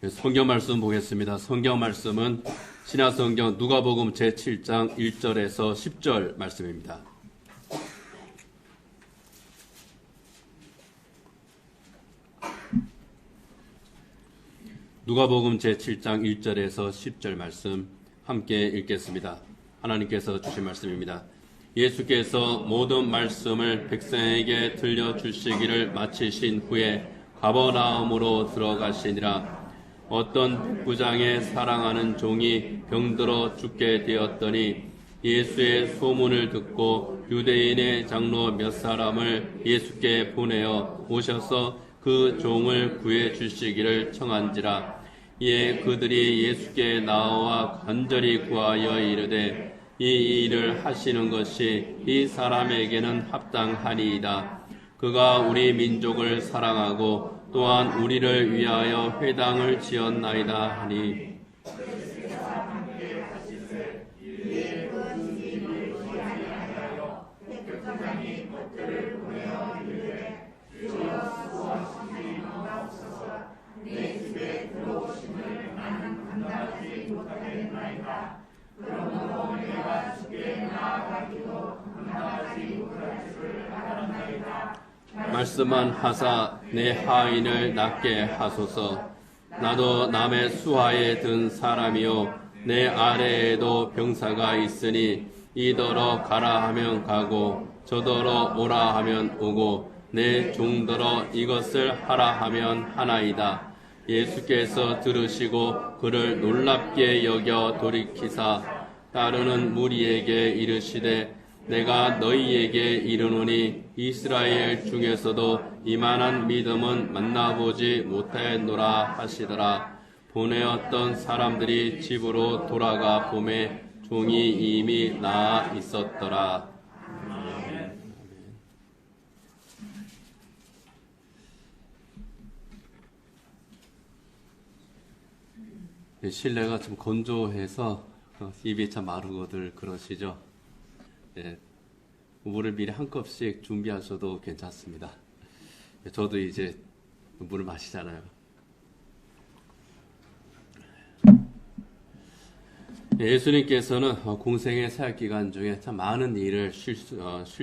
성경 말씀 보겠습니다. 성경 말씀은 신약성경 누가복음 제7장 1절에서 10절 말씀입니다. 누가복음 제7장 1절에서 10절 말씀 함께 읽겠습니다. 하나님께서 주신 말씀입니다. 예수께서 모든 말씀을 백성에게 들려주시기를 마치신 후에 가버나움으로 들어가시니라. 어떤 백부장의 사랑하는 종이 병들어 죽게 되었더니 예수의 소문을 듣고 유대인의 장로 몇 사람을 예수께 보내어 오셔서 그 종을 구해 주시기를 청한지라. 이에 그들이 예수께 나와 간절히 구하여 이르되 이 일을 하시는 것이 이 사람에게는 합당하니이다. 그가 우리 민족을 사랑하고 또한 우리를 위하여 회당을 지었나이다 하니. 말씀만 하사 내 하인을 낫게 하소서. 나도 남의 수하에 든 사람이요 내 아래에도 병사가 있으니 이더러 가라 하면 가고 저더러 오라 하면 오고 내 종더러 이것을 하라 하면 하나이다. 예수께서 들으시고 그를 놀랍게 여겨 돌이키사 따르는 무리에게 이르시되 내가 너희에게 이르노니 이스라엘 중에서도 이만한 믿음은 만나보지 못하였노라 하시더라. 보내었던 사람들이 집으로 돌아가 보매 종이 이미 나아 있었더라. 실내가 좀 건조해서 입이 참 마르고들 그러시죠. 예, 물을 미리 한 컵씩 준비하셔도 괜찮습니다. 저도 이제 물을 마시잖아요. 예수님께서는 공생의 사역 기간 중에 참 많은 일을 쉴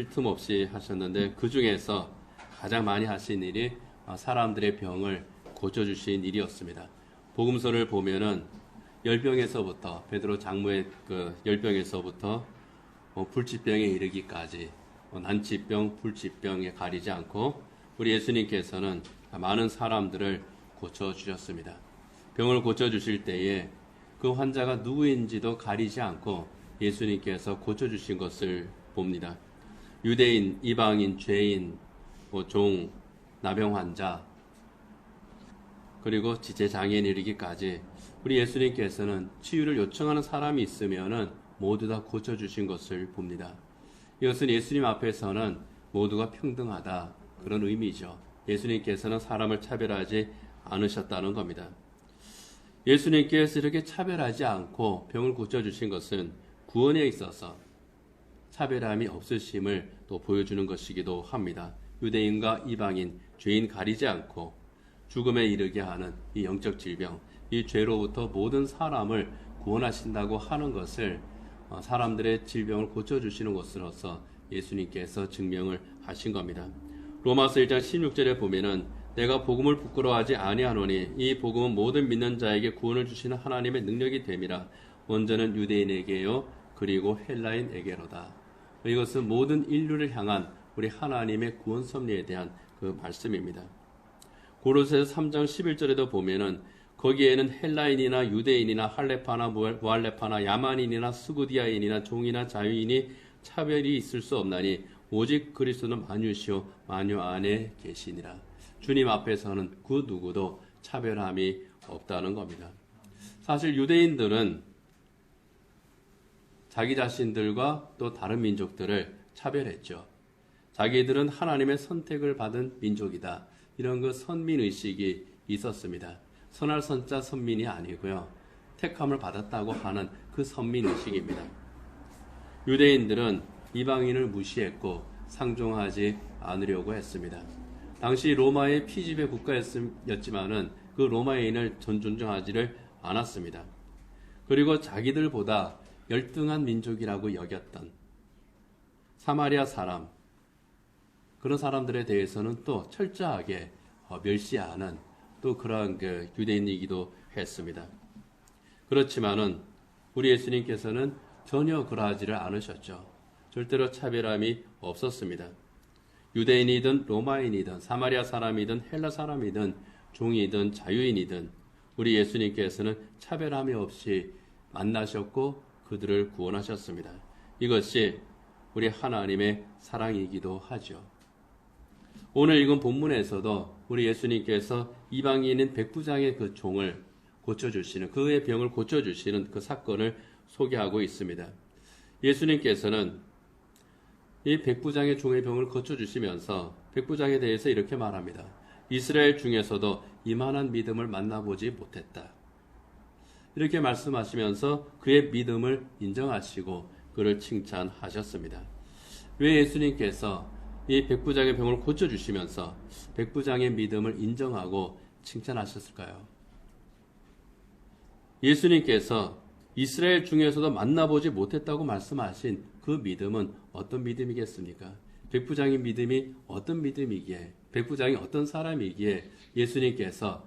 틈 없이 하셨는데 그 중에서 가장 많이 하신 일이 사람들의 병을 고쳐주신 일이었습니다. 복음서를 보면은 열병에서부터 베드로 장로의 그 열병에서부터 불치병에 이르기까지 난치병, 불치병에 가리지 않고 우리 예수님께서는 많은 사람들을 고쳐주셨습니다. 병을 고쳐주실 때에 그 환자가 누구인지도 가리지 않고 예수님께서 고쳐주신 것을 봅니다. 유대인, 이방인, 죄인, 종, 나병 환자, 그리고 지체장애인 이르기까지 우리 예수님께서는 치유를 요청하는 사람이 있으면은 모두 다 고쳐주신 것을 봅니다. 이것은 예수님 앞에서는 모두가 평등하다 그런 의미죠. 예수님께서는 사람을 차별하지 않으셨다는 겁니다. 예수님께서 이렇게 차별하지 않고 병을 고쳐주신 것은 구원에 있어서 차별함이 없으심을 또 보여주는 것이기도 합니다. 유대인과 이방인, 죄인 가리지 않고 죽음에 이르게 하는 이 영적 질병, 이 죄로부터 모든 사람을 구원하신다고 하는 것을 사람들의 질병을 고쳐주시는 것으로서 예수님께서 증명을 하신 겁니다. 로마서 1장 16절에 보면은 내가 복음을 부끄러워하지 아니하노니 이 복음은 모든 믿는 자에게 구원을 주시는 하나님의 능력이 됨이라. 먼저는 유대인에게요 그리고 헬라인에게로다. 이것은 모든 인류를 향한 우리 하나님의 구원 섭리에 대한 그 말씀입니다. 고로새서 3장 11절에도 보면은 거기에는 헬라인이나 유대인이나 할레파나 무할레파나 야만인이나 스구디아인이나 종이나 자유인이 차별이 있을 수 없나니 오직 그리스도는 만유시요 만유 안에 계시니라. 주님 앞에서는 그 누구도 차별함이 없다는 겁니다. 사실 유대인들은 자기 자신들과 또 다른 민족들을 차별했죠. 자기들은 하나님의 선택을 받은 민족이다. 이런 그 선민의식이 있었습니다. 선할 선자 선민이 아니고요. 택함을 받았다고 하는 그 선민의식입니다. 유대인들은 이방인을 무시했고 상종하지 않으려고 했습니다. 당시 로마의 피지배 국가였지만은 그 로마인을 존중하지를 않았습니다. 그리고 자기들보다 열등한 민족이라고 여겼던 사마리아 사람, 그런 사람들에 대해서는 또 철저하게 멸시하는 또 그러한 그 유대인이기도 했습니다. 그렇지만은 우리 예수님께서는 전혀 그러하지를 않으셨죠. 절대로 차별함이 없었습니다. 유대인이든 로마인이든 사마리아 사람이든 헬라 사람이든 종이든 자유인이든 우리 예수님께서는 차별함이 없이 만나셨고 그들을 구원하셨습니다. 이것이 우리 하나님의 사랑이기도 하죠. 오늘 읽은 본문에서도 우리 예수님께서 이방인인 백부장의 그 종을 고쳐주시는, 그의 병을 고쳐주시는 그 사건을 소개하고 있습니다. 예수님께서는 이 백부장의 종의 병을 고쳐주시면서 백부장에 대해서 이렇게 말합니다. 이스라엘 중에서도 이만한 믿음을 만나보지 못했다. 이렇게 말씀하시면서 그의 믿음을 인정하시고 그를 칭찬하셨습니다. 왜 예수님께서 이 백부장의 병을 고쳐주시면서 백부장의 믿음을 인정하고 칭찬하셨을까요? 예수님께서 이스라엘 중에서도 만나보지 못했다고 말씀하신 그 믿음은 어떤 믿음이겠습니까? 백부장의 믿음이 어떤 믿음이기에, 백부장이 어떤 사람이기에 예수님께서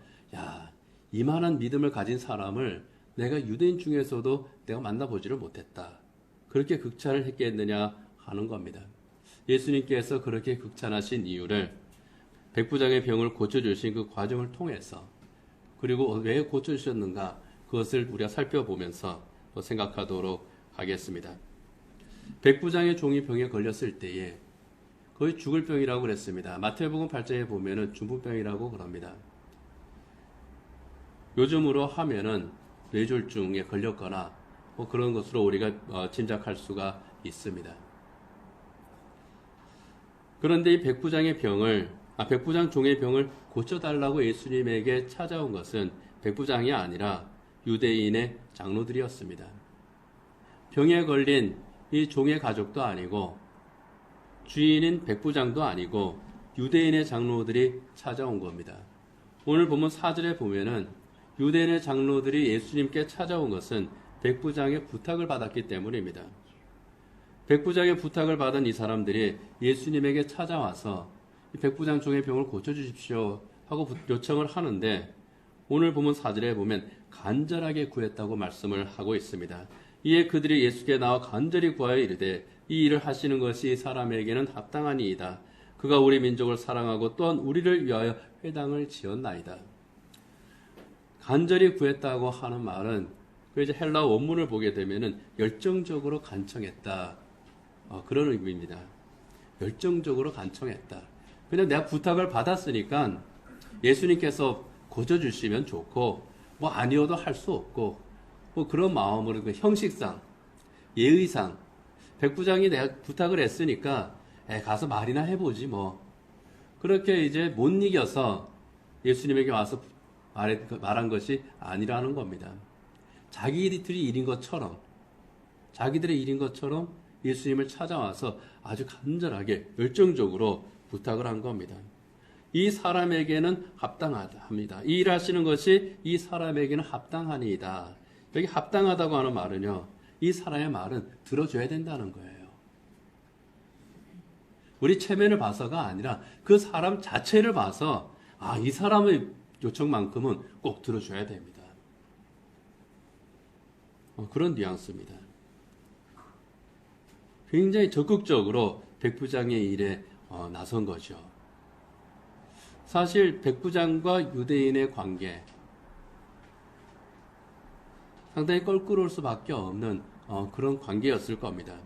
이만한 믿음을 가진 사람을 내가 유대인 중에서도 내가 만나보지를 못했다, 그렇게 극찬을 했겠느냐 하는 겁니다. 예수님께서 그렇게 극찬하신 이유를 백부장의 병을 고쳐주신 그 과정을 통해서, 그리고 왜 고쳐주셨는가, 그것을 우리가 살펴보면서 또 생각하도록 하겠습니다. 백부장의 종이 병에 걸렸을 때에 거의 죽을 병이라고 그랬습니다. 마태복음 8장에 보면은 중풍병이라고 그럽니다. 요즘으로 하면은 뇌졸중에 걸렸거나 그런 것으로 우리가 짐작할 수가 있습니다. 그런데 이 백부장 종의 병을 고쳐달라고 예수님에게 찾아온 것은 백부장이 아니라 유대인의 장로들이었습니다. 병에 걸린 이 종의 가족도 아니고 주인인 백부장도 아니고 유대인의 장로들이 찾아온 겁니다. 오늘 보면 4절에 보면은 유대인의 장로들이 예수님께 찾아온 것은 백부장의 부탁을 받았기 때문입니다. 백부장의 부탁을 받은 이 사람들이 예수님에게 찾아와서 백부장 종의 병을 고쳐주십시오 하고 요청을 하는데, 오늘 보면 4절에 보면 간절하게 구했다고 말씀을 하고 있습니다. 이에 그들이 예수께 나와 간절히 구하여 이르되 이 일을 하시는 것이 사람에게는 합당하니이다. 그가 우리 민족을 사랑하고 또한 우리를 위하여 회당을 지었나이다. 간절히 구했다고 하는 말은 그 이제 헬라 원문을 보게 되면은 열정적으로 간청했다, 그런 의미입니다. 열정적으로 간청했다. 그냥 내가 부탁을 받았으니까 예수님께서 고쳐주시면 좋고 아니어도 할 수 없고 그런 마음으로 그 형식상, 예의상 백부장이 내가 부탁을 했으니까 가서 말이나 해보지 그렇게 이제 못 이겨서 예수님에게 와서 말한 것이 아니라는 겁니다. 자기들이 일인 것처럼, 자기들의 일인 것처럼 예수님을 찾아와서 아주 간절하게 열정적으로 부탁을 한 겁니다. 이 사람에게는 합당하다. 이 일을 하시는 것이 이 사람에게는 합당하니이다. 여기 합당하다고 하는 말은요, 이 사람의 말은 들어줘야 된다는 거예요. 우리 체면을 봐서가 아니라 그 사람 자체를 봐서 이 사람의 요청만큼은 꼭 들어줘야 됩니다. 그런 뉘앙스입니다. 굉장히 적극적으로 백부장의 일에 나선 거죠. 사실 백부장과 유대인의 관계, 상당히 껄끄러울 수밖에 없는 그런 관계였을 겁니다.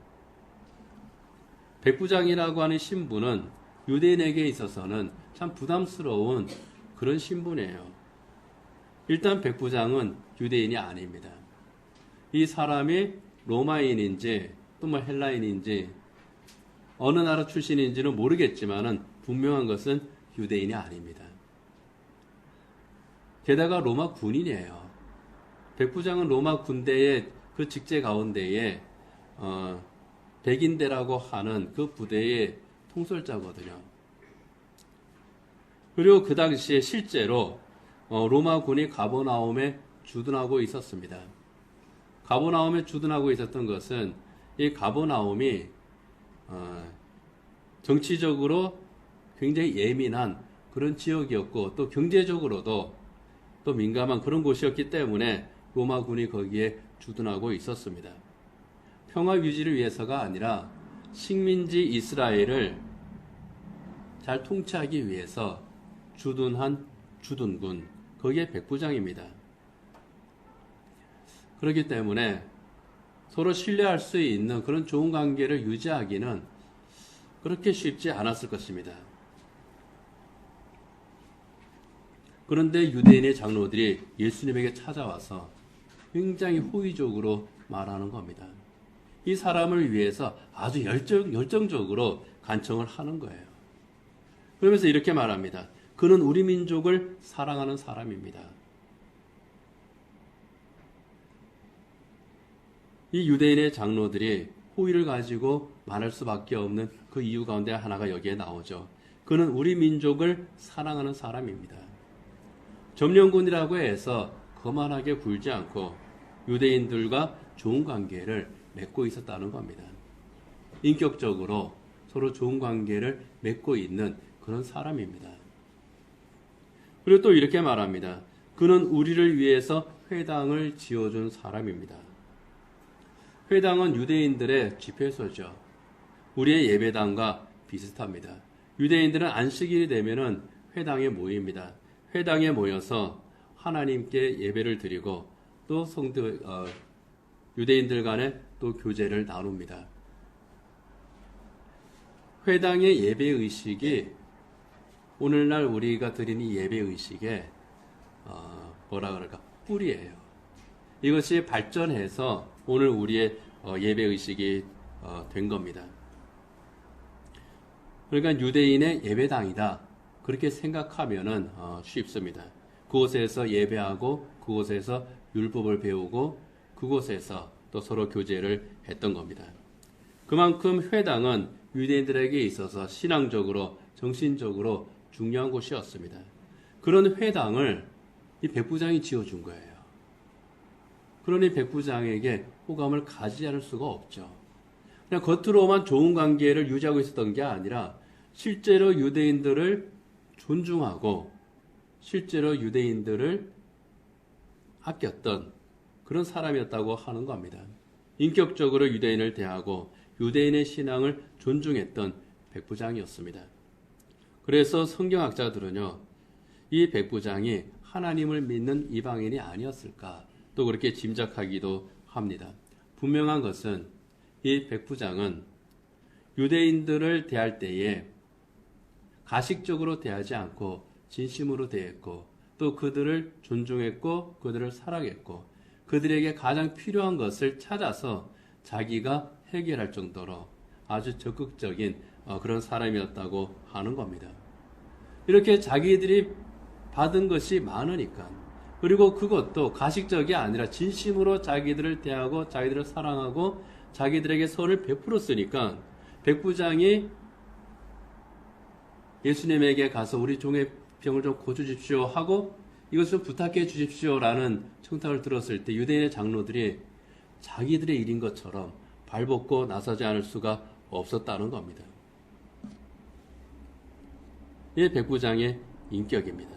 백부장이라고 하는 신분은 유대인에게 있어서는 참 부담스러운 그런 신분이에요. 일단 백부장은 유대인이 아닙니다. 이 사람이 로마인인지 또 헬라인인지 어느 나라 출신인지는 모르겠지만은 분명한 것은 유대인이 아닙니다. 게다가 로마 군인이에요. 백부장은 로마 군대의 그 직제 가운데에 백인대라고 하는 그 부대의 통솔자거든요. 그리고 그 당시에 실제로 로마군이 가버나움에 주둔하고 있었습니다. 가버나움에 주둔하고 있었던 것은 이 가버나움이 정치적으로 굉장히 예민한 그런 지역이었고 또 경제적으로도 또 민감한 그런 곳이었기 때문에 로마군이 거기에 주둔하고 있었습니다. 평화 유지를 위해서가 아니라 식민지 이스라엘을 잘 통치하기 위해서 주둔한 주둔군, 거기에 백부장입니다. 그렇기 때문에 서로 신뢰할 수 있는 그런 좋은 관계를 유지하기는 그렇게 쉽지 않았을 것입니다. 그런데 유대인의 장로들이 예수님에게 찾아와서 굉장히 호의적으로 말하는 겁니다. 이 사람을 위해서 아주 열정적으로 간청을 하는 거예요. 그러면서 이렇게 말합니다. 그는 우리 민족을 사랑하는 사람입니다. 이 유대인의 장로들이 호의를 가지고 말할 수밖에 없는 그 이유 가운데 하나가 여기에 나오죠. 그는 우리 민족을 사랑하는 사람입니다. 점령군이라고 해서 거만하게 굴지 않고 유대인들과 좋은 관계를 맺고 있었다는 겁니다. 인격적으로 서로 좋은 관계를 맺고 있는 그런 사람입니다. 그리고 또 이렇게 말합니다. 그는 우리를 위해서 회당을 지어준 사람입니다. 회당은 유대인들의 집회소죠. 우리의 예배당과 비슷합니다. 유대인들은 안식일이 되면은 회당에 모입니다. 회당에 모여서 하나님께 예배를 드리고 또 유대인들 간에 또 교제를 나눕니다. 회당의 예배 의식이 오늘날 우리가 드리는 예배 의식의 뿌리예요. 이것이 발전해서 오늘 우리의 예배 의식이 된 겁니다. 그러니까 유대인의 예배당이다. 그렇게 생각하면은 쉽습니다. 그곳에서 예배하고 그곳에서 율법을 배우고 그곳에서 또 서로 교제를 했던 겁니다. 그만큼 회당은 유대인들에게 있어서 신앙적으로 정신적으로 중요한 곳이었습니다. 그런 회당을 이 백부장이 지어준 거예요. 그러니 백부장에게 호감을 가지지 않을 수가 없죠. 그냥 겉으로만 좋은 관계를 유지하고 있었던 게 아니라 실제로 유대인들을 존중하고 실제로 유대인들을 아꼈던 그런 사람이었다고 하는 겁니다. 인격적으로 유대인을 대하고 유대인의 신앙을 존중했던 백부장이었습니다. 그래서 성경학자들은요, 이 백부장이 하나님을 믿는 이방인이 아니었을까 또 그렇게 짐작하기도 합니다. 분명한 것은 이 백부장은 유대인들을 대할 때에 가식적으로 대하지 않고 진심으로 대했고 또 그들을 존중했고 그들을 사랑했고 그들에게 가장 필요한 것을 찾아서 자기가 해결할 정도로 아주 적극적인 그런 사람이었다고 하는 겁니다. 이렇게 자기들이 받은 것이 많으니까 그리고 그것도 가식적이 아니라 진심으로 자기들을 대하고 자기들을 사랑하고 자기들에게 선을 베풀었으니까 백부장이 예수님에게 가서 우리 종의 병을 좀 고쳐주십시오 하고 이것 좀 부탁해 주십시오라는 청탁을 들었을 때 유대인의 장로들이 자기들의 일인 것처럼 발벗고 나서지 않을 수가 없었다는 겁니다. 이게 백부장의 인격입니다.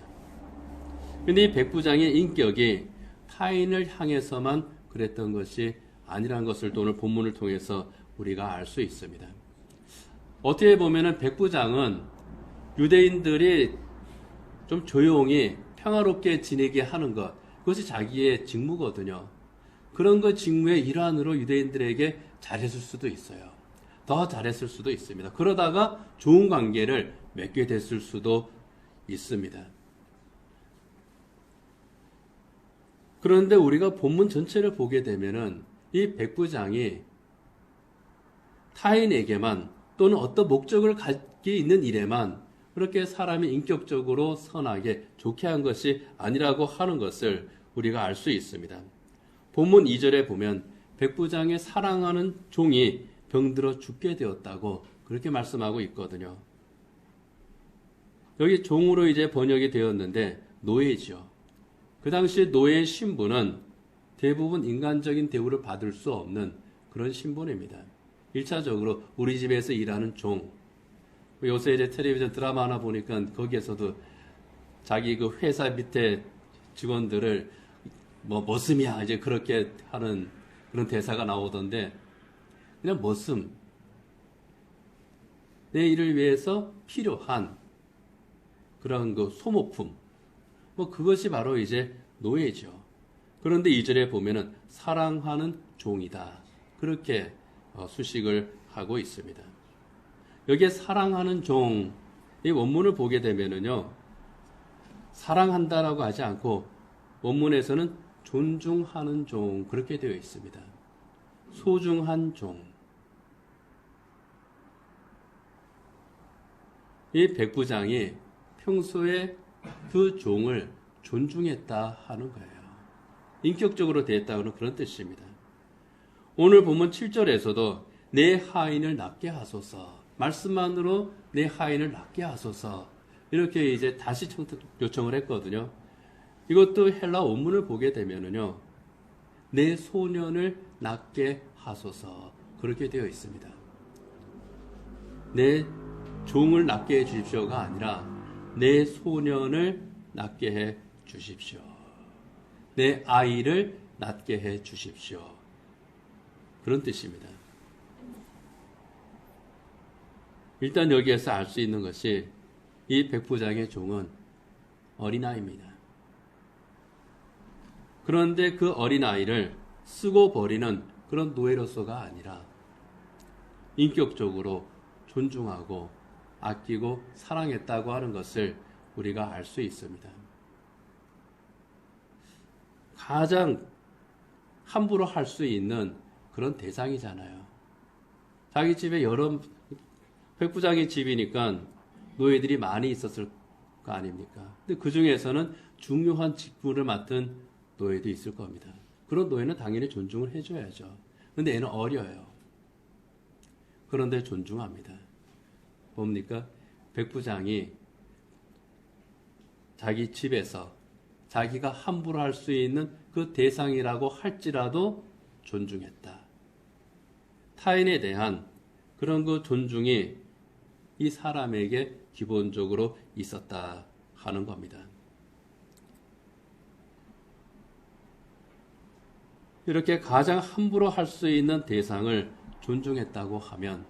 그런데 이 백부장의 인격이 타인을 향해서만 그랬던 것이 아니라는 것을 또 오늘 본문을 통해서 우리가 알 수 있습니다. 어떻게 보면은 백부장은 유대인들이 좀 조용히 평화롭게 지내게 하는 것, 그것이 자기의 직무거든요. 그런 것 직무의 일환으로 유대인들에게 잘했을 수도 있어요. 더 잘했을 수도 있습니다. 그러다가 좋은 관계를 맺게 됐을 수도 있습니다. 그런데 우리가 본문 전체를 보게 되면은 이 백부장이 타인에게만 또는 어떤 목적을 갖기 있는 일에만 그렇게 사람이 인격적으로 선하게 좋게 한 것이 아니라고 하는 것을 우리가 알 수 있습니다. 본문 2절에 보면 백부장의 사랑하는 종이 병들어 죽게 되었다고 그렇게 말씀하고 있거든요. 여기 종으로 이제 번역이 되었는데 노예죠. 그 당시에 노예의 신분은 대부분 인간적인 대우를 받을 수 없는 그런 신분입니다. 1차적으로 우리 집에서 일하는 종. 요새 이제 텔레비전 드라마 하나 보니까 거기에서도 자기 그 회사 밑에 직원들을 뭐 머슴이야 이제 그렇게 하는 그런 대사가 나오던데, 그냥 머슴. 내 일을 위해서 필요한 그런 그 소모품. 뭐 그것이 바로 이제 노예죠. 그런데 2절에 보면은 사랑하는 종이다. 그렇게 수식을 하고 있습니다. 여기에 사랑하는 종, 이 원문을 보게 되면은요, 사랑한다라고 하지 않고 원문에서는 존중하는 종, 그렇게 되어 있습니다. 소중한 종. 이 백부장이 평소에 그 종을 존중했다 하는 거예요. 인격적으로 대했다는 그런 뜻입니다. 오늘 보면 7절에서도 내 하인을 낫게 하소서. 말씀만으로 내 하인을 낫게 하소서. 이렇게 이제 다시 요청을 했거든요. 이것도 헬라 원문을 보게 되면은요, 내 소년을 낫게 하소서. 그렇게 되어 있습니다. 내 종을 낫게 해 주십시오가 아니라 내 소년을 낫게 해 주십시오. 내 아이를 낫게 해 주십시오. 그런 뜻입니다. 일단 여기에서 알 수 있는 것이 이 백부장의 종은 어린아이입니다. 그런데 그 어린아이를 쓰고 버리는 그런 노예로서가 아니라 인격적으로 존중하고 아끼고 사랑했다고 하는 것을 우리가 알 수 있습니다. 가장 함부로 할 수 있는 그런 대상이잖아요. 자기 집에 여러 백부장의 집이니까 노예들이 많이 있었을 거 아닙니까? 근데 그 중에서는 중요한 직분을 맡은 노예도 있을 겁니다. 그런 노예는 당연히 존중을 해줘야죠. 근데 얘는 어려요. 그런데 존중합니다. 뭡니까? 백부장이 자기 집에서 자기가 함부로 할 수 있는 그 대상이라고 할지라도 존중했다. 타인에 대한 그런 그 존중이 이 사람에게 기본적으로 있었다 하는 겁니다. 이렇게 가장 함부로 할 수 있는 대상을 존중했다고 하면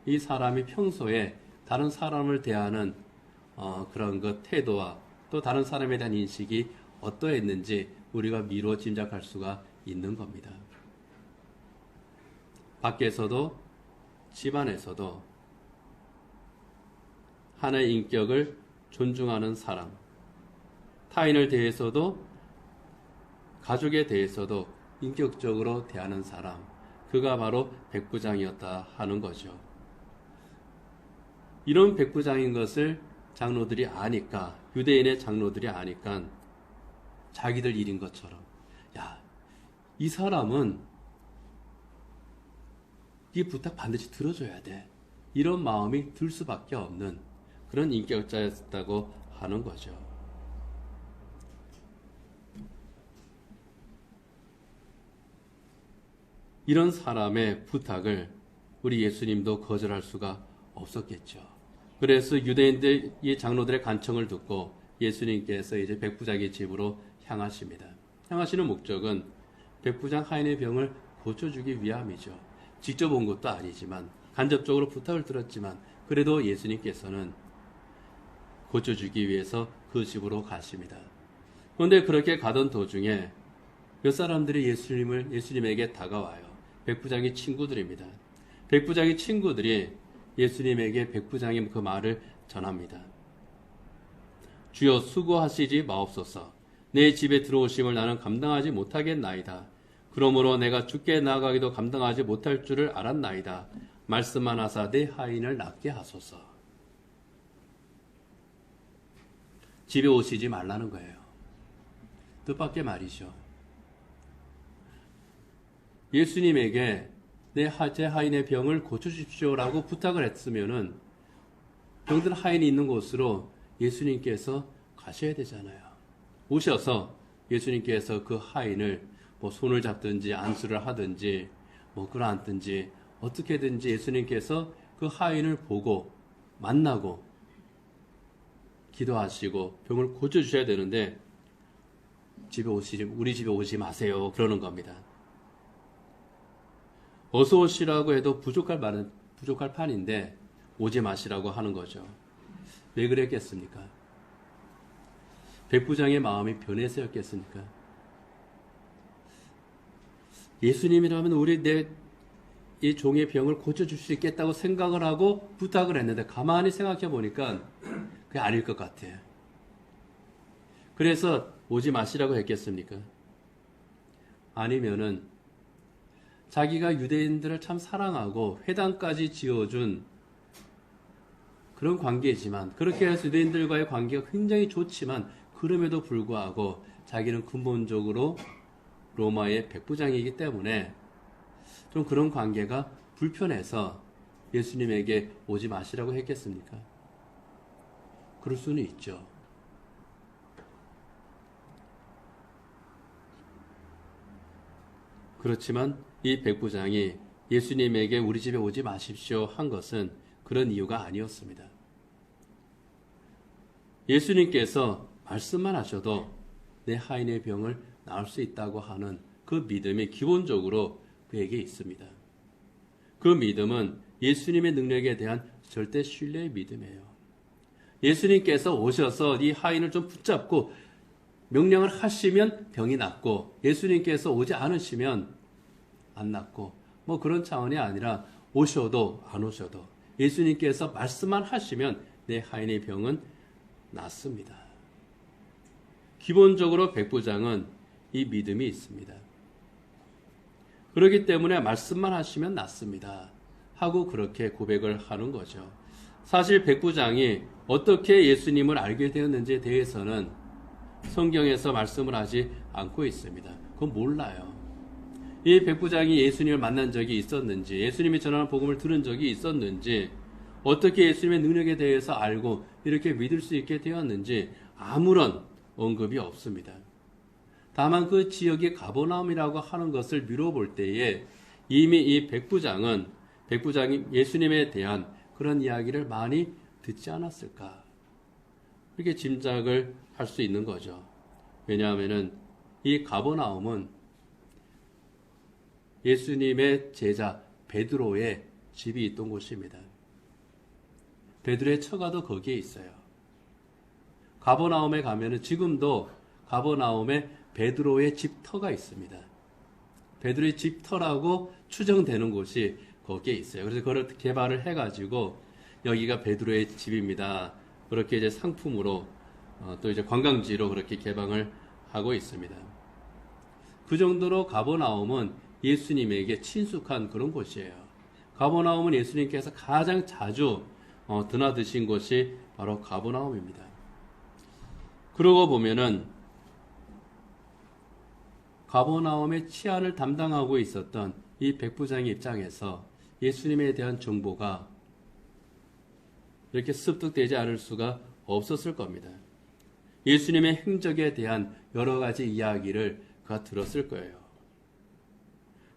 이 사람이 평소에 다른 사람을 대하는 그런 그 태도와 또 다른 사람에 대한 인식이 어떠했는지 우리가 미루어 짐작할 수가 있는 겁니다. 밖에서도 집안에서도 하나의 인격을 존중하는 사람, 타인을 대해서도 가족에 대해서도 인격적으로 대하는 사람, 그가 바로 백부장이었다 하는 거죠. 이런 백부장인 것을 장로들이 아니까, 유대인의 장로들이 아니까 자기들 일인 것처럼, 야, 이 사람은 이 부탁 반드시 들어줘야 돼. 이런 마음이 들 수밖에 없는 그런 인격자였다고 하는 거죠. 이런 사람의 부탁을 우리 예수님도 거절할 수가 없었겠죠. 그래서 유대인들의 장로들의 간청을 듣고 예수님께서 이제 백부장의 집으로 향하십니다. 향하시는 목적은 백부장 하인의 병을 고쳐주기 위함이죠. 직접 온 것도 아니지만 간접적으로 부탁을 들었지만 그래도 예수님께서는 고쳐주기 위해서 그 집으로 가십니다. 그런데 그렇게 가던 도중에 몇 사람들이 예수님에게 다가와요. 백부장의 친구들입니다. 백부장의 친구들이 예수님에게 백부장의 그 말을 전합니다. 주여 수고하시지 마옵소서. 내 집에 들어오심을 나는 감당하지 못하겠나이다. 그러므로 내가 주께 나아가기도 감당하지 못할 줄을 알았나이다. 말씀만 하사 내 하인을 낫게 하소서. 집에 오시지 말라는 거예요. 뜻밖의 말이죠. 예수님에게 제 하인의 병을 고쳐주십시오라고 부탁을 했으면은 병든 하인이 있는 곳으로 예수님께서 가셔야 되잖아요. 오셔서 예수님께서 그 하인을 뭐 손을 잡든지 안수를 하든지 뭐 끌어안든지 어떻게든지 예수님께서 그 하인을 보고 만나고 기도하시고 병을 고쳐주셔야 되는데 우리 집에 오지 마세요. 그러는 겁니다. 어서 오시라고 해도 부족할 판인데 오지 마시라고 하는 거죠. 왜 그랬겠습니까? 백부장의 마음이 변해서였겠습니까? 예수님이라면 이 종의 병을 고쳐줄 수 있겠다고 생각을 하고 부탁을 했는데 가만히 생각해 보니까 그게 아닐 것 같아요. 그래서 오지 마시라고 했겠습니까? 아니면은 자기가 유대인들을 참 사랑하고 회당까지 지어준 그런 관계지만 그렇게 해서 유대인들과의 관계가 굉장히 좋지만 그럼에도 불구하고 자기는 근본적으로 로마의 백부장이기 때문에 좀 그런 관계가 불편해서 예수님에게 오지 마시라고 했겠습니까? 그럴 수는 있죠. 그렇지만 이 백부장이 예수님에게 우리 집에 오지 마십시오 한 것은 그런 이유가 아니었습니다. 예수님께서 말씀만 하셔도 내 하인의 병을 나을 수 있다고 하는 그 믿음이 기본적으로 그에게 있습니다. 그 믿음은 예수님의 능력에 대한 절대 신뢰의 믿음이에요. 예수님께서 오셔서 이 하인을 좀 붙잡고 명령을 하시면 병이 낫고 예수님께서 오지 않으시면 안 낫고 뭐 그런 차원이 아니라 오셔도 안 오셔도 예수님께서 말씀만 하시면 내 하인의 병은 낫습니다. 기본적으로 백부장은 이 믿음이 있습니다. 그렇기 때문에 말씀만 하시면 낫습니다. 하고 그렇게 고백을 하는 거죠. 사실 백부장이 어떻게 예수님을 알게 되었는지에 대해서는 성경에서 말씀을 하지 않고 있습니다. 그건 몰라요. 이 백부장이 예수님을 만난 적이 있었는지, 예수님이 전하는 복음을 들은 적이 있었는지, 어떻게 예수님의 능력에 대해서 알고 이렇게 믿을 수 있게 되었는지 아무런 언급이 없습니다. 다만 그 지역이 가버나움이라고 하는 것을 미뤄볼 때에 이미 이 백부장이 예수님에 대한 그런 이야기를 많이 듣지 않았을까? 이렇게 짐작을 할 수 있는 거죠. 왜냐하면은 이 가버나움은 예수님의 제자 베드로의 집이 있던 곳입니다. 베드로의 처가도 거기에 있어요. 가버나움에 가면은 지금도 가버나움에 베드로의 집터가 있습니다. 베드로의 집터라고 추정되는 곳이 거기에 있어요. 그래서 그걸 개발을 해가지고 여기가 베드로의 집입니다. 그렇게 이제 상품으로 또 이제 관광지로 그렇게 개방을 하고 있습니다. 그 정도로 가버나움은 예수님에게 친숙한 그런 곳이에요. 가버나움은 예수님께서 가장 자주 드나드신 곳이 바로 가버나움입니다. 그러고 보면은 가버나움의 치안을 담당하고 있었던 이 백부장의 입장에서 예수님에 대한 정보가 이렇게 습득되지 않을 수가 없었을 겁니다. 예수님의 행적에 대한 여러 가지 이야기를 그가 들었을 거예요.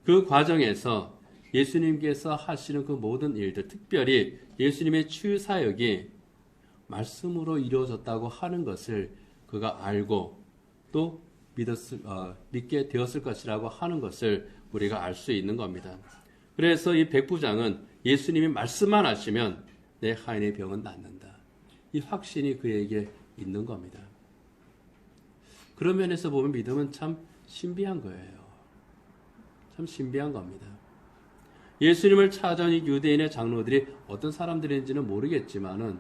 그 과정에서 예수님께서 하시는 그 모든 일들, 특별히 예수님의 치유 사역이 말씀으로 이루어졌다고 하는 것을 그가 알고 또 믿게 되었을 것이라고 하는 것을 우리가 알 수 있는 겁니다. 그래서 이 백부장은 예수님이 말씀만 하시면 내 하인의 병은 낫는다. 이 확신이 그에게 있는 겁니다. 그런 면에서 보면 믿음은 참 신비한 거예요. 참 신비한 겁니다. 예수님을 찾아온 이 유대인의 장로들이 어떤 사람들인지는 모르겠지만은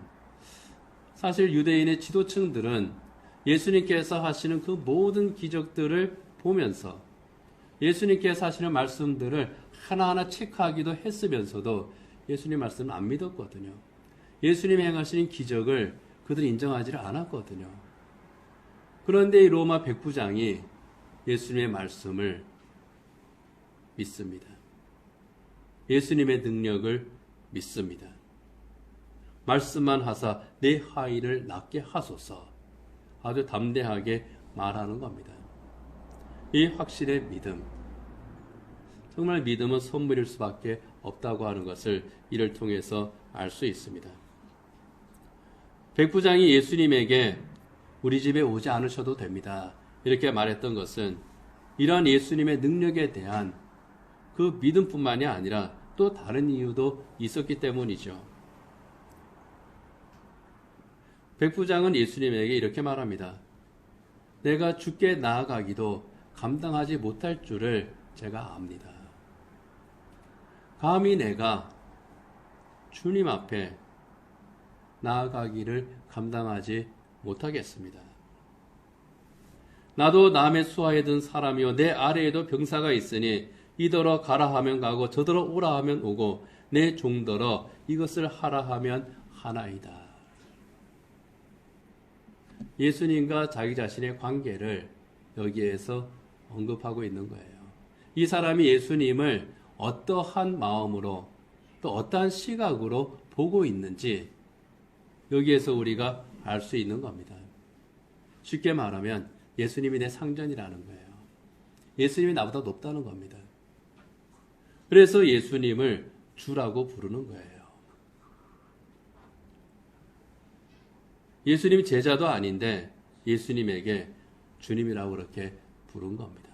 사실 유대인의 지도층들은 예수님께서 하시는 그 모든 기적들을 보면서 예수님께서 하시는 말씀들을 하나하나 체크하기도 했으면서도 예수님 말씀을 안 믿었거든요. 예수님이 행하시는 기적을 그들이 인정하지를 않았거든요. 그런데 이 로마 백부장이 예수님의 말씀을 믿습니다. 예수님의 능력을 믿습니다. 말씀만 하사 내 하인을 낫게 하소서 아주 담대하게 말하는 겁니다. 이 확신의 믿음, 정말 믿음은 선물일 수밖에 없다고 하는 것을 이를 통해서 알 수 있습니다. 백부장이 예수님에게 우리 집에 오지 않으셔도 됩니다, 이렇게 말했던 것은 이러한 예수님의 능력에 대한 그 믿음뿐만이 아니라 또 다른 이유도 있었기 때문이죠. 백부장은 예수님에게 이렇게 말합니다. 내가 주께 나아가기도 감당하지 못할 줄을 제가 압니다. 감히 내가 주님 앞에 나아가기를 감당하지 못하겠습니다. 나도 남의 수하에 든 사람이요 내 아래에도 병사가 있으니 이더러 가라 하면 가고 저더러 오라 하면 오고 내 종더러 이것을 하라 하면 하나이다. 예수님과 자기 자신의 관계를 여기에서 언급하고 있는 거예요. 이 사람이 예수님을 어떠한 마음으로 또 어떠한 시각으로 보고 있는지 여기에서 우리가 알 수 있는 겁니다. 쉽게 말하면 예수님이 내 상전이라는 거예요. 예수님이 나보다 높다는 겁니다. 그래서 예수님을 주라고 부르는 거예요. 예수님이 제자도 아닌데 예수님에게 주님이라고 그렇게 부른 겁니다.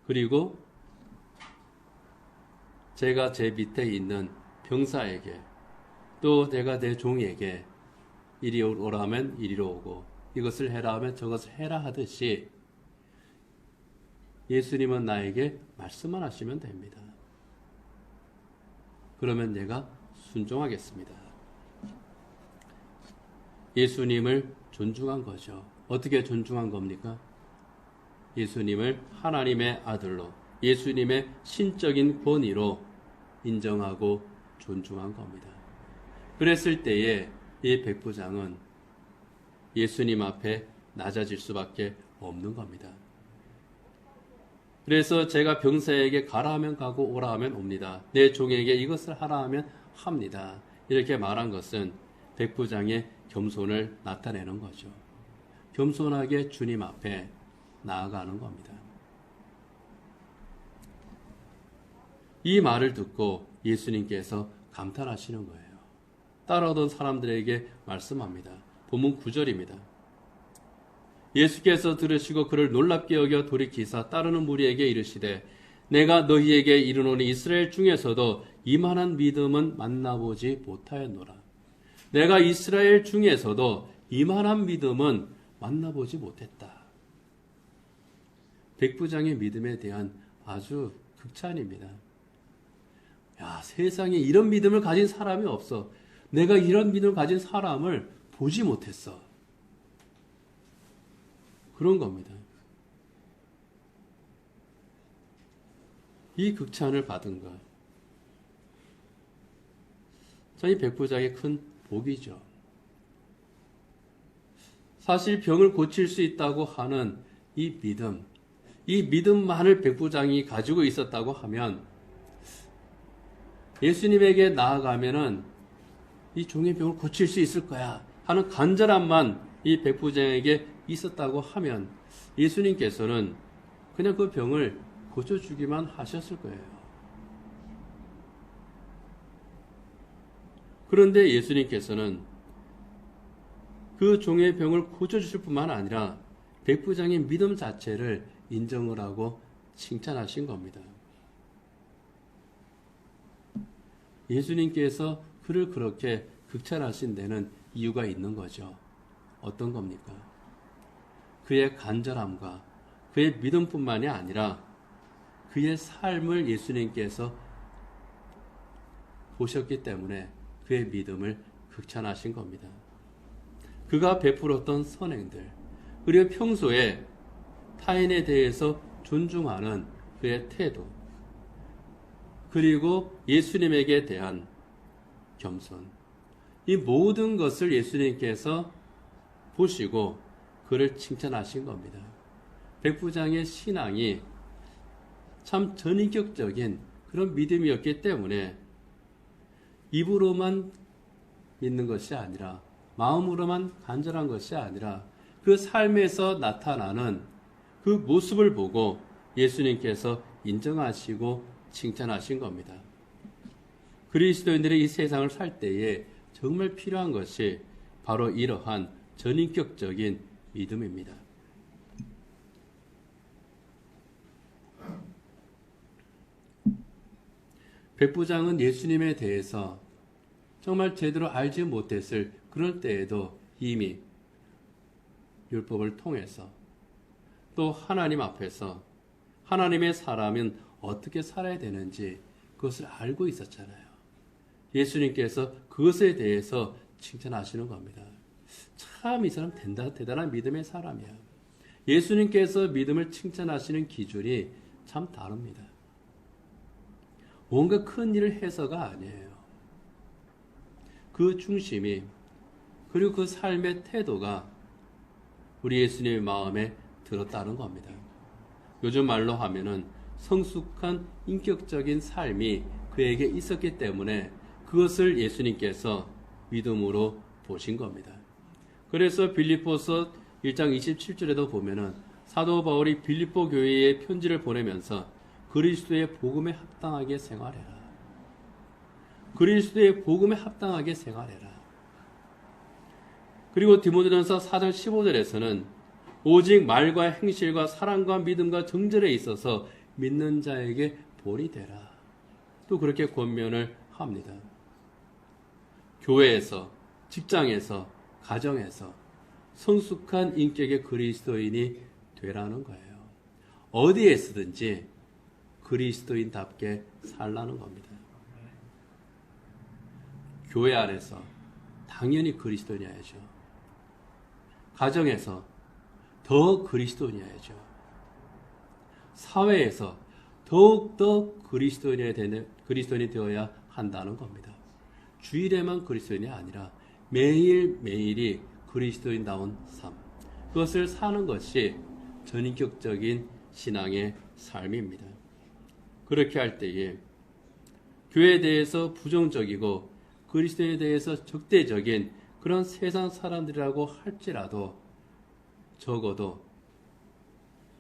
그리고 제가 제 밑에 있는 병사에게 또 내가 내 종에게 이리 오라 하면 이리로 오고 이것을 해라 하면 저것을 해라 하듯이 예수님은 나에게 말씀만 하시면 됩니다. 그러면 내가 순종하겠습니다. 예수님을 존중한 거죠. 어떻게 존중한 겁니까? 예수님을 하나님의 아들로 예수님의 신적인 권위로 인정하고 존중한 겁니다. 그랬을 때에 이 백부장은 예수님 앞에 낮아질 수밖에 없는 겁니다. 그래서 제가 병사에게 가라 하면 가고 오라 하면 옵니다. 내 종에게 이것을 하라 하면 합니다. 이렇게 말한 것은 백부장의 겸손을 나타내는 거죠. 겸손하게 주님 앞에 나아가는 겁니다. 이 말을 듣고 예수님께서 감탄하시는 거예요. 따라오던 사람들에게 말씀합니다. 본문 9절입니다. 예수께서 들으시고 그를 놀랍게 여겨 돌이키사 따르는 무리에게 이르시되 내가 너희에게 이르노니 이스라엘 중에서도 이만한 믿음은 만나보지 못하였노라. 내가 이스라엘 중에서도 이만한 믿음은 만나보지 못했다. 백부장의 믿음에 대한 아주 극찬입니다. 야, 세상에 이런 믿음을 가진 사람이 없어. 내가 이런 믿음을 가진 사람을 보지 못했어. 그런 겁니다. 이 극찬을 받은 것. 이 백부장의 큰 복이죠. 사실 병을 고칠 수 있다고 하는 이 믿음만을 백부장이 가지고 있었다고 하면 예수님에게 나아가면은 이 종의 병을 고칠 수 있을 거야 하는 간절함만 이 백부장에게 있었다고 하면 예수님께서는 그냥 그 병을 고쳐주기만 하셨을 거예요. 그런데 예수님께서는 그 종의 병을 고쳐주실 뿐만 아니라 백부장의 믿음 자체를 인정을 하고 칭찬하신 겁니다. 예수님께서 그를 그렇게 극찬하신 데는 이유가 있는 거죠. 어떤 겁니까? 그의 간절함과 그의 믿음뿐만이 아니라 그의 삶을 예수님께서 보셨기 때문에 그의 믿음을 극찬하신 겁니다. 그가 베풀었던 선행들, 그리고 평소에 타인에 대해서 존중하는 그의 태도, 그리고 예수님에게 대한 겸손, 이 모든 것을 예수님께서 보시고 그를 칭찬하신 겁니다. 백부장의 신앙이 참 전인격적인 그런 믿음이었기 때문에 입으로만 믿는 것이 아니라 마음으로만 간절한 것이 아니라 그 삶에서 나타나는 그 모습을 보고 예수님께서 인정하시고 칭찬하신 겁니다. 그리스도인들이 이 세상을 살 때에 정말 필요한 것이 바로 이러한 전인격적인 믿음입니다. 백부장은 예수님에 대해서 정말 제대로 알지 못했을 그럴 때에도 이미 율법을 통해서 또 하나님 앞에서 하나님의 사람은 어떻게 살아야 되는지 그것을 알고 있었잖아요. 예수님께서 그것에 대해서 칭찬하시는 겁니다. 참 이 사람 대단한 믿음의 사람이야. 예수님께서 믿음을 칭찬하시는 기준이 참 다릅니다. 뭔가 큰 일을 해서가 아니에요. 그 중심이 그리고 그 삶의 태도가 우리 예수님의 마음에 들었다는 겁니다. 요즘 말로 하면은 성숙한 인격적인 삶이 그에게 있었기 때문에 그것을 예수님께서 믿음으로 보신 겁니다. 그래서 빌립보서 1장 27절에도 보면은 사도 바울이 빌립보 교회에 편지를 보내면서 그리스도의 복음에 합당하게 생활해라. 그리스도의 복음에 합당하게 생활해라. 그리고 디모데전서 4장 15절에서는 오직 말과 행실과 사랑과 믿음과 정절에 있어서 믿는 자에게 본이 되라. 또 그렇게 권면을 합니다. 교회에서, 직장에서, 가정에서 성숙한 인격의 그리스도인이 되라는 거예요. 어디에 쓰든지 그리스도인답게 살라는 겁니다. 교회 안에서 당연히 그리스도인이어야죠. 가정에서 더 그리스도인이어야죠. 사회에서 더욱더 그리스도인이 되어야 한다는 겁니다. 주일에만 그리스도인이 아니라 매일매일이 그리스도인다운 삶, 그것을 사는 것이 전인격적인 신앙의 삶입니다. 그렇게 할 때에 교회에 대해서 부정적이고 그리스도에 대해서 적대적인 그런 세상 사람들이라고 할지라도 적어도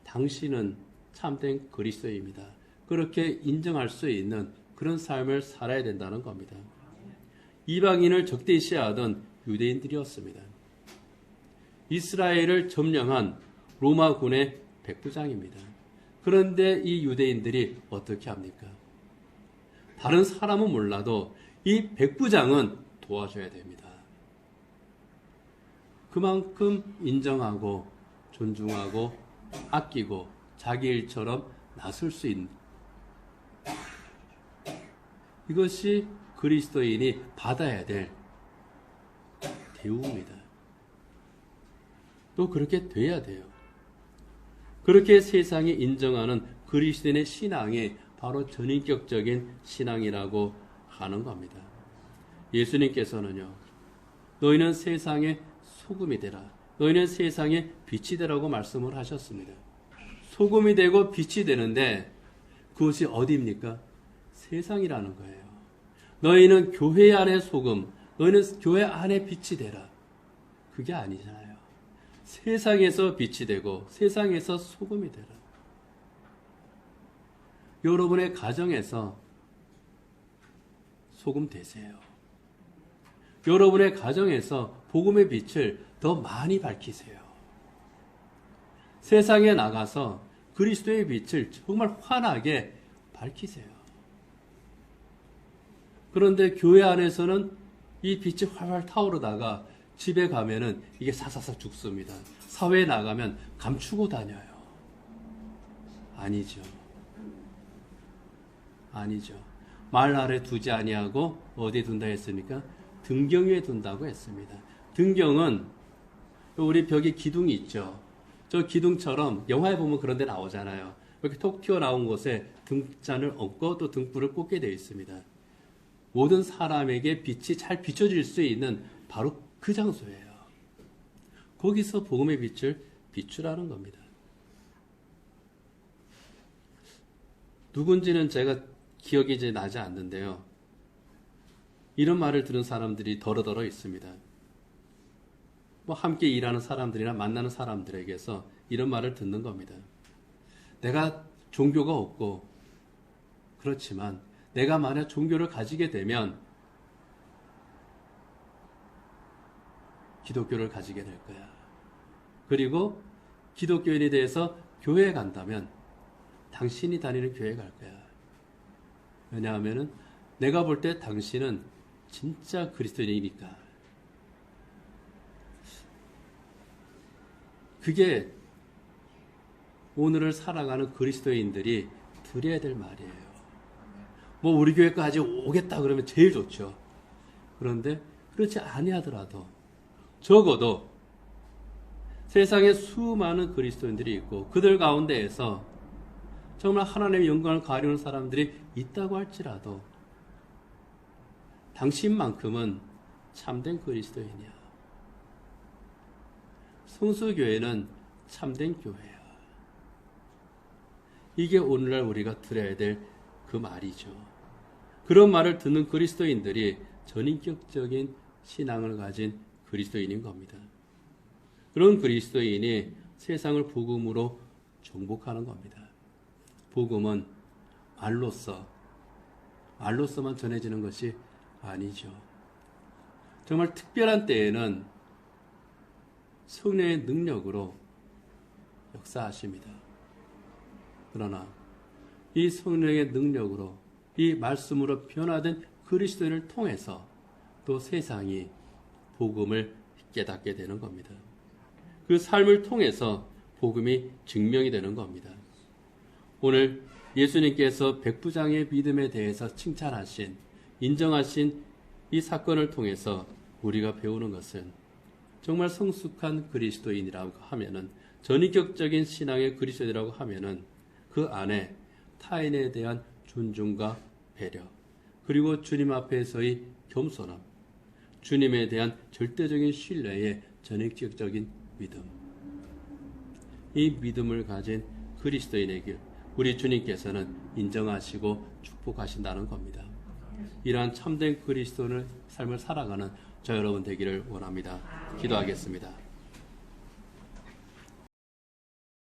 당신은 참된 그리스도입니다. 그렇게 인정할 수 있는 그런 삶을 살아야 된다는 겁니다. 이방인을 적대시하던 유대인들이었습니다. 이스라엘을 점령한 로마군의 백부장입니다. 그런데 이 유대인들이 어떻게 합니까? 다른 사람은 몰라도 이 백부장은 도와줘야 됩니다. 그만큼 인정하고 존중하고 아끼고 자기 일처럼 나설 수 있는 이것이 그리스도인이 받아야 될 대우입니다. 또 그렇게 돼야 돼요. 그렇게 세상이 인정하는 그리스도인의 신앙이 바로 전인격적인 신앙이라고 하는 겁니다. 예수님께서는요, 너희는 세상의 소금이 되라. 너희는 세상의 빛이 되라고 말씀을 하셨습니다. 소금이 되고 빛이 되는데 그것이 어디입니까? 세상이라는 거예요. 너희는 교회 안의 소금, 너희는 교회 안의 빛이 되라. 그게 아니잖아요. 세상에서 빛이 되고 세상에서 소금이 되라. 여러분의 가정에서 소금 되세요. 여러분의 가정에서 복음의 빛을 더 많이 밝히세요. 세상에 나가서 그리스도의 빛을 정말 환하게 밝히세요. 그런데 교회 안에서는 이 빛이 활활 타오르다가 집에 가면은 이게 사사사 죽습니다. 사회에 나가면 감추고 다녀요. 아니죠. 아니죠. 말 아래 두지 아니하고 어디에 둔다 했습니까? 등경 위에 둔다고 했습니다. 등경은 우리 벽에 기둥이 있죠. 저 기둥처럼 영화에 보면 그런 데 나오잖아요. 이렇게 톡 튀어나온 곳에 등잔을 얹고 또 등불을 꽂게 되어 있습니다. 모든 사람에게 빛이 잘 비춰질 수 있는 바로 그 장소예요. 거기서 복음의 빛을 비추라는 겁니다. 누군지는 제가 기억이 이제 나지 않는데요. 이런 말을 들은 사람들이 더러더러 있습니다. 뭐 함께 일하는 사람들이나 만나는 사람들에게서 이런 말을 듣는 겁니다. 내가 종교가 없고 그렇지만 내가 만약 종교를 가지게 되면 기독교를 가지게 될 거야. 그리고 기독교인에 대해서 교회에 간다면 당신이 다니는 교회에 갈 거야. 왜냐하면 내가 볼 때 당신은 진짜 그리스도인이니까. 그게 오늘을 살아가는 그리스도인들이 드려야 될 말이에요. 뭐 우리 교회까지 오겠다 그러면 제일 좋죠. 그런데 그렇지 아니하더라도 적어도 세상에 수많은 그리스도인들이 있고 그들 가운데에서 정말 하나님의 영광을 가리는 사람들이 있다고 할지라도 당신만큼은 참된 그리스도인이야. 성수교회는 참된 교회야. 이게 오늘날 우리가 들어야 될 그 말이죠. 그런 말을 듣는 그리스도인들이 전인격적인 신앙을 가진 그리스도인인 겁니다. 그런 그리스도인이 세상을 복음으로 정복하는 겁니다. 복음은 말로서만 전해지는 것이 아니죠. 정말 특별한 때에는 성령의 능력으로 역사하십니다. 그러나 이 성령의 능력으로 이 말씀으로 변화된 그리스도인을 통해서 또 세상이 복음을 깨닫게 되는 겁니다. 그 삶을 통해서 복음이 증명이 되는 겁니다. 오늘 예수님께서 백부장의 믿음에 대해서 칭찬하신, 인정하신 이 사건을 통해서 우리가 배우는 것은 정말 성숙한 그리스도인이라고 하면은, 전인격적인 신앙의 그리스도인이라고 하면은 그 안에 타인에 대한 존중과 배려, 그리고 주님 앞에서의 겸손함, 주님에 대한 절대적인 신뢰의 전인격적인 믿음, 이 믿음을 가진 그리스도인의 길, 우리 주님께서는 인정하시고 축복하신다는 겁니다. 이러한 참된 그리스도인의 삶을 살아가는 저 여러분 되기를 원합니다. 기도하겠습니다.